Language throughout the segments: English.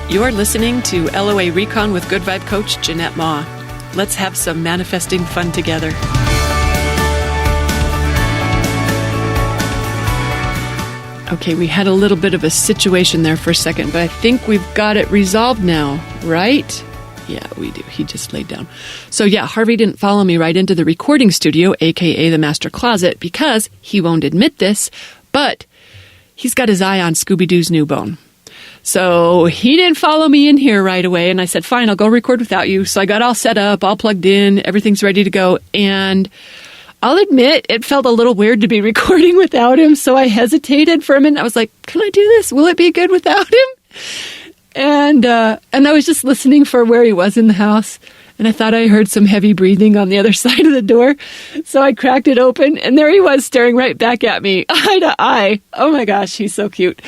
You're listening to LOA Recon with Good Vibe Coach Jeanette Ma. Let's have some manifesting fun together. Okay, we had a little bit of a situation there for a second, but I think we've got it resolved now, right? Yeah, we do. He just laid down. So yeah, Harvey didn't follow me right into the recording studio, aka the master closet, because he won't admit this, but he's got his eye on Scooby-Doo's new bone. So he didn't follow me in here right away, and I said, fine, I'll go record without you. So I got all set up, all plugged in, everything's ready to go, and I'll admit it felt a little weird to be recording without him, so I hesitated for a minute. I was like, can I do this? Will it be good without him? And I was just listening for where he was in the house, and I thought I heard some heavy breathing on the other side of the door. So I cracked it open, and there he was staring right back at me, eye to eye. Oh my gosh, he's so cute.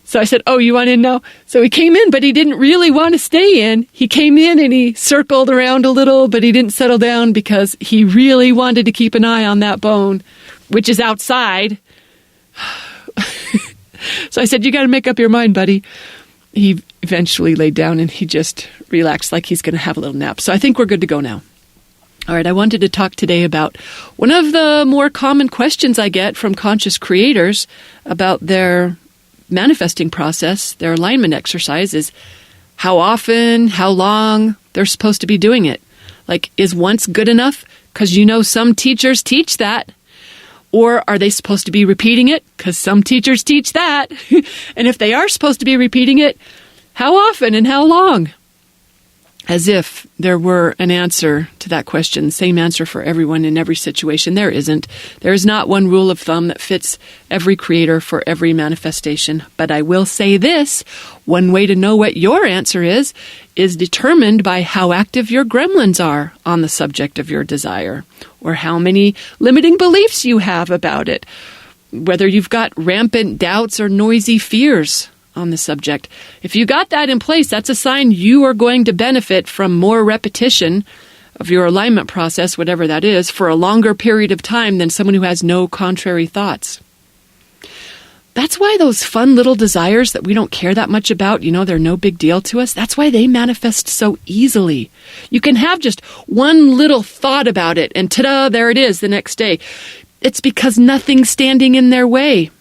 So I said, oh, you want in now? So he came in, but he didn't really want to stay in. He came in and he circled around a little, but he didn't settle down because he really wanted to keep an eye on that bone, which is outside. So I said, you got to make up your mind, buddy. He eventually laid down and he just relaxed like he's going to have a little nap. So I think we're good to go now. All right, I wanted to talk today about one of the more common questions I get from conscious creators about their manifesting process, their alignment exercise, is how often, how long they're supposed to be doing it. Like, is once good enough? Because some teachers teach that. Or are they supposed to be repeating it? Because some teachers teach that. And if they are supposed to be repeating it, how often and how long? As if there were an answer to that question, same answer for everyone in every situation. There isn't. There is not one rule of thumb that fits every creator for every manifestation. But I will say this, one way to know what your answer is determined by how active your gremlins are on the subject of your desire, or how many limiting beliefs you have about it, whether you've got rampant doubts or noisy fears on the subject. If you got that in place, that's a sign you are going to benefit from more repetition of your alignment process, whatever that is, for a longer period of time than someone who has no contrary thoughts. That's why those fun little desires that we don't care that much about, they're no big deal to us. That's why they manifest so easily. You can have just one little thought about it and ta-da, there it is the next day. It's because nothing's standing in their way.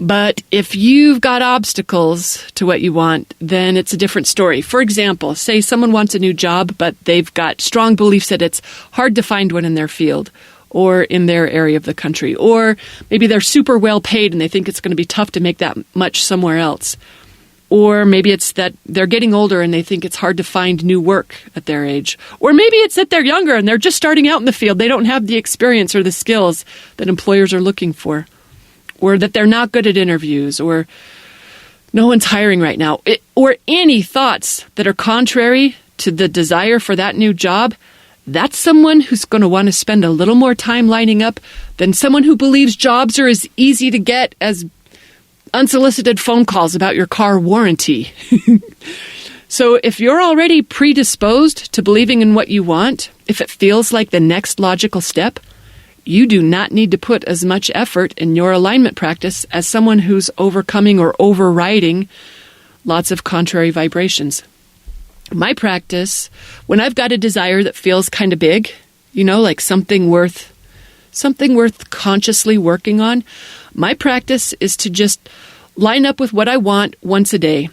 But if you've got obstacles to what you want, then it's a different story. For example, say someone wants a new job, but they've got strong beliefs that it's hard to find one in their field or in their area of the country. Or maybe they're super well paid and they think it's going to be tough to make that much somewhere else. Or maybe it's that they're getting older and they think it's hard to find new work at their age. Or maybe it's that they're younger and they're just starting out in the field. They don't have the experience or the skills that employers are looking for. Or that they're not good at interviews, or no one's hiring right now, or any thoughts that are contrary to the desire for that new job, that's someone who's going to want to spend a little more time lining up than someone who believes jobs are as easy to get as unsolicited phone calls about your car warranty. So if you're already predisposed to believing in what you want, if it feels like the next logical step, you do not need to put as much effort in your alignment practice as someone who's overcoming or overriding lots of contrary vibrations. My practice, when I've got a desire that feels kind of big, like something worth consciously working on, my practice is to just line up with what I want once a day.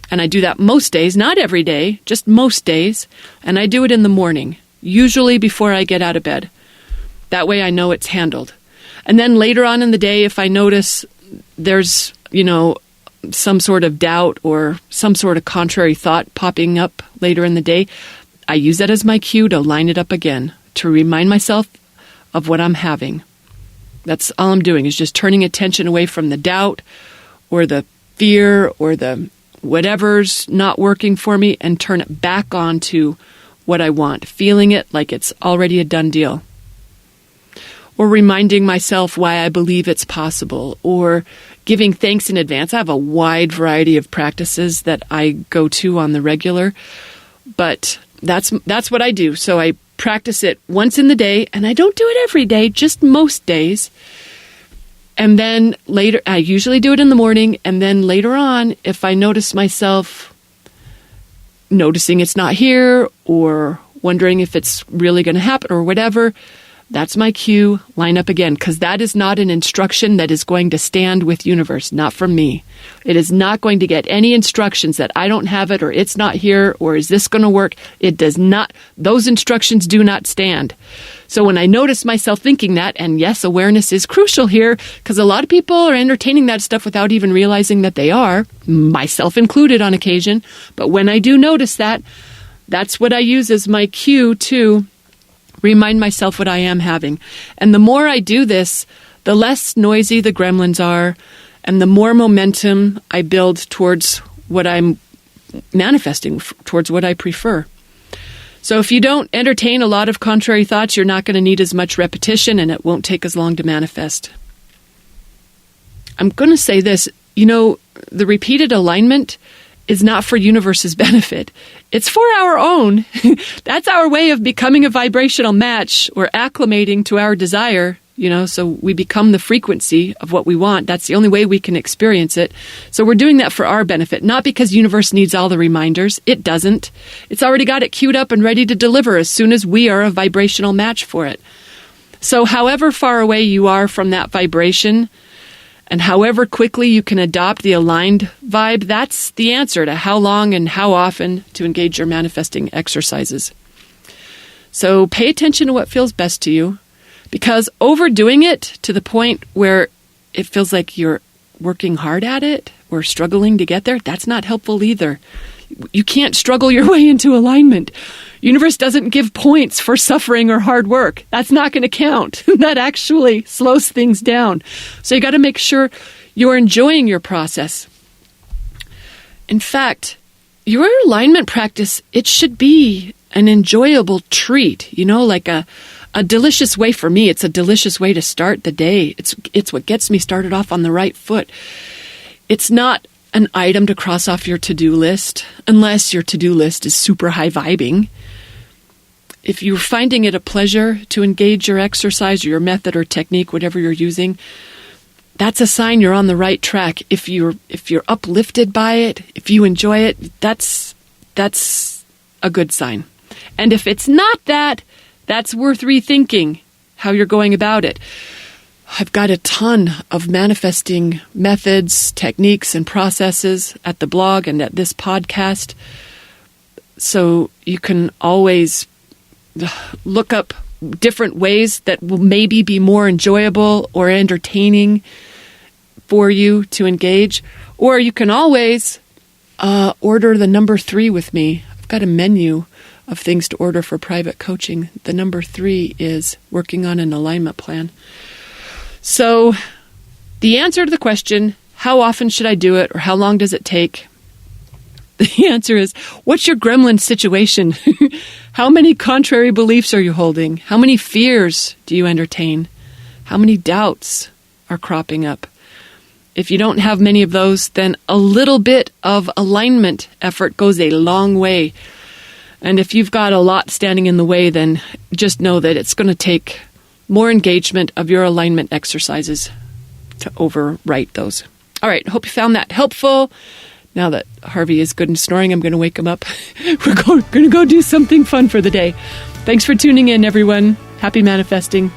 And I do that most days, not every day, just most days. And I do it in the morning, usually before I get out of bed. That way I know it's handled. And then later on in the day, if I notice there's, some sort of doubt or some sort of contrary thought popping up later in the day, I use that as my cue to line it up again, to remind myself of what I'm having. That's all I'm doing, is just turning attention away from the doubt or the fear or the whatever's not working for me and turn it back on to what I want, feeling it like it's already a done deal. Or reminding myself why I believe it's possible, or giving thanks in advance. I have a wide variety of practices that I go to on the regular, but that's what I do. So I practice it once in the day, and I don't do it every day, just most days. And then later, I usually do it in the morning. And then later on, if I notice myself noticing it's not here or wondering if it's really going to happen or whatever, that's my cue. Line up again, because that is not an instruction that is going to stand with universe, not from me. It is not going to get any instructions that I don't have it or it's not here or is this going to work. It does not. Those instructions do not stand. So when I notice myself thinking that, and yes, awareness is crucial here, because a lot of people are entertaining that stuff without even realizing that they are, myself included on occasion. But when I do notice that, that's what I use as my cue to remind myself what I am having. And the more I do this, the less noisy the gremlins are, and the more momentum I build towards what I'm manifesting, towards what I prefer. So if you don't entertain a lot of contrary thoughts, you're not going to need as much repetition, and it won't take as long to manifest. I'm going to say this, the repeated alignment is not for universe's benefit. It's for our own. That's our way of becoming a vibrational match or acclimating to our desire, so we become the frequency of what we want. That's the only way we can experience it. So we're doing that for our benefit, not because universe needs all the reminders. It doesn't. It's already got it queued up and ready to deliver as soon as we are a vibrational match for it. So however far away you are from that vibration, and however quickly you can adopt the aligned vibe, that's the answer to how long and how often to engage your manifesting exercises. So pay attention to what feels best to you, because overdoing it to the point where it feels like you're working hard at it or struggling to get there, that's not helpful either. You can't struggle your way into alignment. Universe doesn't give points for suffering or hard work. That's not going to count. That actually slows things down. So you got to make sure you're enjoying your process. In fact, your alignment practice, it should be an enjoyable treat, like a delicious way for me. It's a delicious way to start the day. It's what gets me started off on the right foot. It's not an item to cross off your to-do list, unless your to-do list is super high vibing. If you're finding it a pleasure to engage your exercise or your method or technique, whatever you're using, that's a sign you're on the right track. If you're uplifted by it, if you enjoy it, that's a good sign. And if it's not that, that's worth rethinking how you're going about it. I've got a ton of manifesting methods, techniques, and processes at the blog and at this podcast. So you can always look up different ways that will maybe be more enjoyable or entertaining for you to engage. Or you can always order the number 3 with me. I've got a menu of things to order for private coaching. The number 3 is working on an alignment plan. So the answer to the question, how often should I do it or how long does it take? The answer is, what's your gremlin situation? How many contrary beliefs are you holding? How many fears do you entertain? How many doubts are cropping up? If you don't have many of those, then a little bit of alignment effort goes a long way. And if you've got a lot standing in the way, then just know that it's going to take more engagement of your alignment exercises to overwrite those. All right, hope you found that helpful. Now that Harvey is good and snoring, I'm going to wake him up. We're going to go do something fun for the day. Thanks for tuning in, everyone. Happy manifesting.